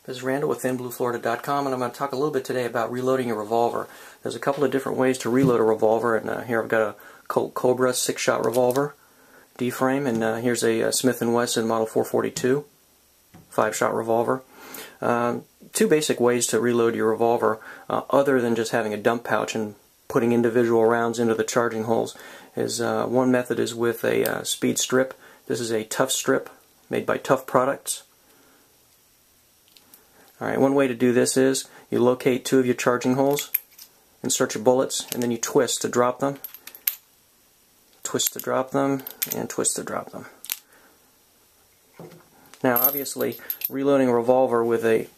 This is Randall with ThinBlueFlorida.com, and I'm going to talk a little bit today about reloading a revolver. There's a couple of different ways to reload a revolver, and here I've got a Colt Cobra 6-shot revolver D-frame, and here's a Smith & Wesson Model 442 5-shot revolver. Two basic ways to reload your revolver, other than just having a dump pouch and putting individual rounds into the charging holes. One method is with a speed strip. This is a Tuff Strip made by Tuff Products. Alright, one way to do this is you locate two of your charging holes, insert your bullets, and then you twist to drop them. Twist to drop them, and twist to drop them. Now obviously reloading a revolver with a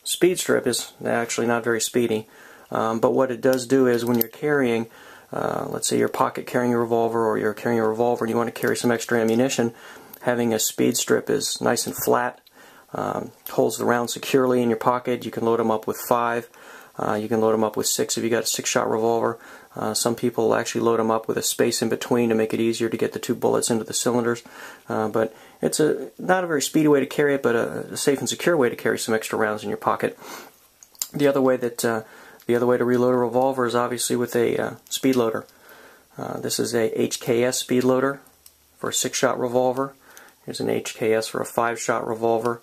speed strip is actually not very speedy, but what it does do is when you're carrying, let's say you're pocket carrying a revolver, or you're carrying a revolver and you want to carry some extra ammunition, having a speed strip is nice and flat. Holds the round securely in your pocket. You can load them up with 5. You can load them up with 6 if you got a 6-shot revolver. Some people actually load them up with a space in between to make it easier to get the 2 bullets into the cylinders. But it's not a very speedy way to carry it, but a safe and secure way to carry some extra rounds in your pocket. The other way to reload a revolver is obviously with a Speedloader. This is a HKS Speedloader for a 6-shot revolver. Here's an HKS for a 5-shot revolver.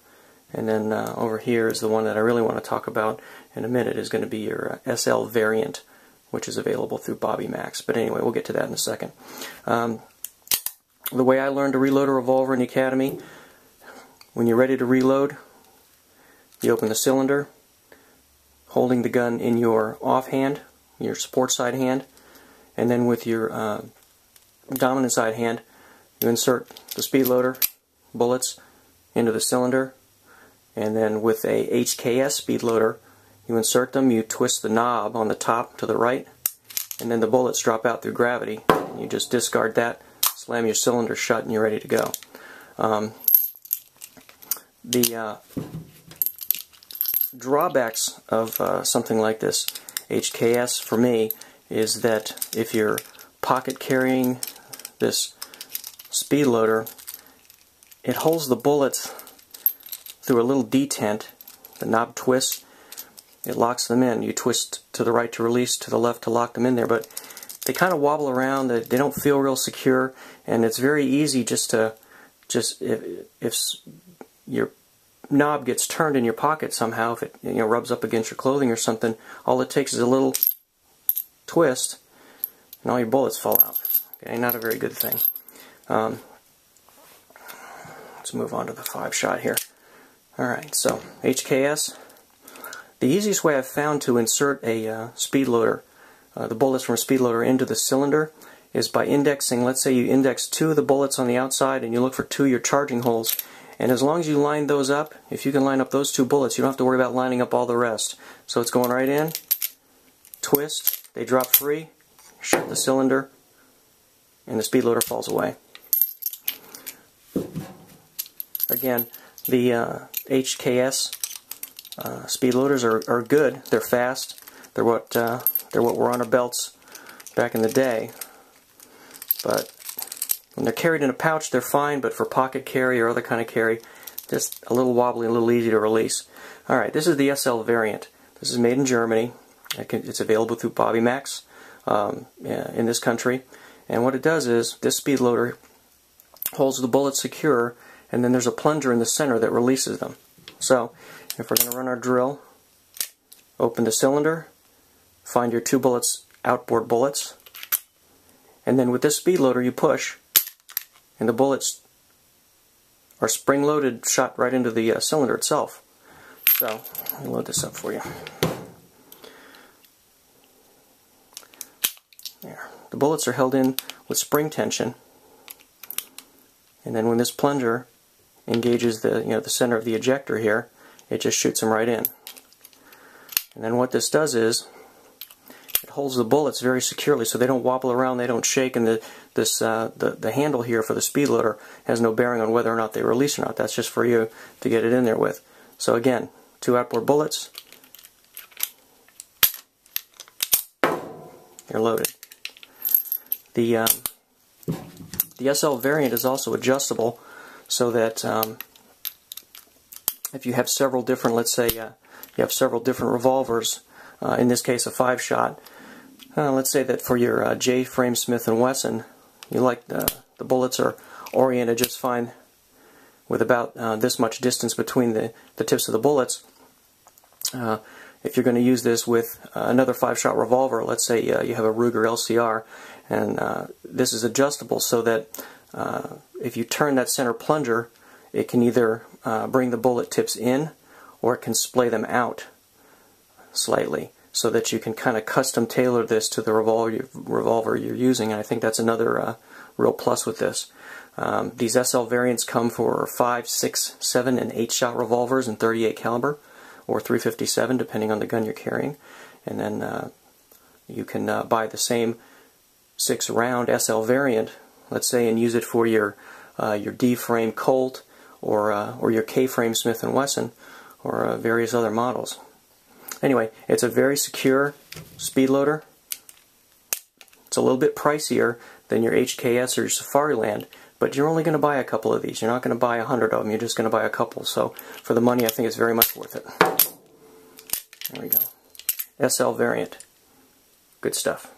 And then over here is the one that I really want to talk about in a minute, is going to be your S.L Variant, which is available through Bobby Max. But anyway, we'll get to that in a second. The way I learned to reload a revolver in the academy, when you're ready to reload, you open the cylinder, holding the gun in your offhand, your support side hand, and then with your dominant side hand, you insert the Speedloader bullets into the cylinder. And then with a HKS Speedloader, you insert them, you twist the knob on the top to the right, and then the bullets drop out through gravity. You just discard that, slam your cylinder shut, and you're ready to go. The drawbacks of something like this HKS for me is that if you're pocket carrying this Speedloader, it holds the bullets through a little detent. The knob twists, it locks them in. You twist to the right to release, to the left to lock them in there, but they kind of wobble around. They don't feel real secure, and it's very easy if your knob gets turned in your pocket somehow, if it rubs up against your clothing or something, all it takes is a little twist and all your bullets fall out. Okay, not a very good thing. Let's move on to the 5-shot here. Alright, so HKS. The easiest way I've found to insert a Speedloader, the bullets from a Speedloader into the cylinder, is by indexing. Let's say you index 2 of the bullets on the outside and you look for 2 of your charging holes. And as long as you line those up, if you can line up those 2 bullets, you don't have to worry about lining up all the rest. So it's going right in, twist, they drop free, shut the cylinder, and the Speedloader falls away. Again, the HKS Speedloaders are good. They're fast. They're what were on our belts back in the day. But when they're carried in a pouch, they're fine. But for pocket carry or other kind of carry, just a little wobbly, a little easy to release. All right, this is the S.L Variant. This is made in Germany. It's available through Bobby Max in this country. And what it does is this Speedloader holds the bullets secure, and then there's a plunger in the center that releases them. So, if we're going to run our drill, open the cylinder, find your 2 bullets, outboard bullets, and then with this Speedloader you push, and the bullets are spring-loaded, shot right into the cylinder itself. So, let me load this up for you. There. The bullets are held in with spring tension, and then when this plunger engages the center of the ejector here, it just shoots them right in. And then what this does is it holds the bullets very securely so they don't wobble around, they don't shake, and the handle here for the Speedloader has no bearing on whether or not they release or not. That's just for you to get it in there with. So again, 2 outboard bullets, you're loaded. The S.L Variant is also adjustable so that if you have several different, let's say you have several different revolvers, in this case a 5-shot, let's say that for your J-frame Smith & Wesson, you like the bullets are oriented just fine with about this much distance between the tips of the bullets. If you're going to use this with another 5-shot revolver, let's say you have a Ruger LCR, and this is adjustable so that if you turn that center plunger, it can either bring the bullet tips in or it can splay them out slightly, so that you can kind of custom tailor this to the revolver you're using, and I think that's another real plus with this. These S.L Variants come for 5, 6, 7, and 8-shot revolvers in .38 caliber, or .357 depending on the gun you're carrying, and then you can buy the same 6-round S.L Variant, let's say, and use it for your D-frame Colt or your K-frame Smith & Wesson or various other models. Anyway, it's a very secure Speedloader. It's a little bit pricier than your HKS or your Safariland, but you're only going to buy a couple of these. You're not going to buy 100 of them. You're just going to buy a couple. So for the money, I think it's very much worth it. There we go. S.L Variant. Good stuff.